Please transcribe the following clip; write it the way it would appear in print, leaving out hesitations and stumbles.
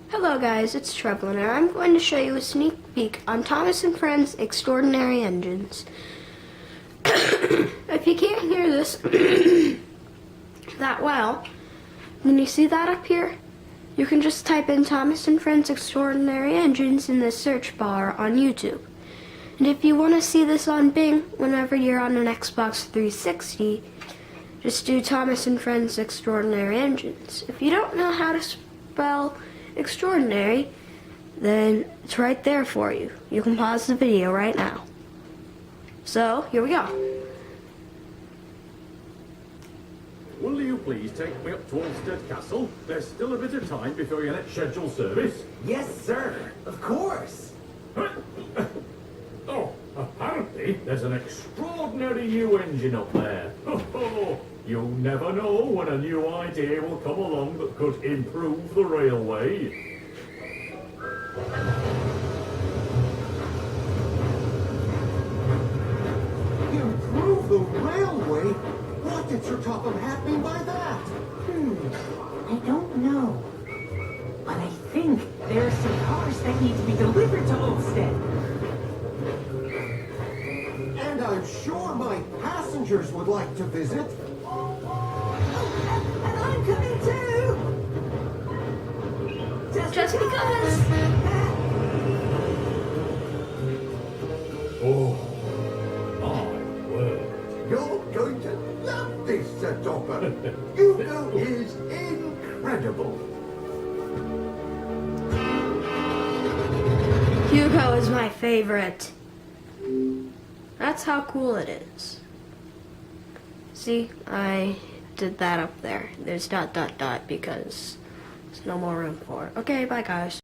Hello guys, it's Trevor and I'm going to show you a sneak peek on Thomas & Friends Extraordinary Engines. If you can't hear this that well, then you see that up here? You can just type in Thomas & Friends Extraordinary Engines in the search bar on YouTube. And if you want to see this on Bing whenever you're on an Xbox 360, just do Thomas & Friends Extraordinary Engines. If you don't know how to spell extraordinary, then it's right there for you. You can pause the video right now. So, here we go. Will you please take me up to Olmsted Castle? There's still a bit of time before your next scheduled service. Yes, sir. Of course. Oh, apparently there's an extraordinary new engine up there. You never know when a new idea will come along that could improve the railway. Improve the railway? What did Sir Topham Hatt mean by that? I don't know. But I think there are some cars that need to be delivered to Olmsted. And I'm sure my passengers would like to visit. And I'm coming too! Just because! Oh, my word. You're going to love this, Sir Topham. Hugo is incredible. Hugo is my favorite. That's how cool it is. See, I did that up there. There's ... because there's no more room for it. Okay, bye guys.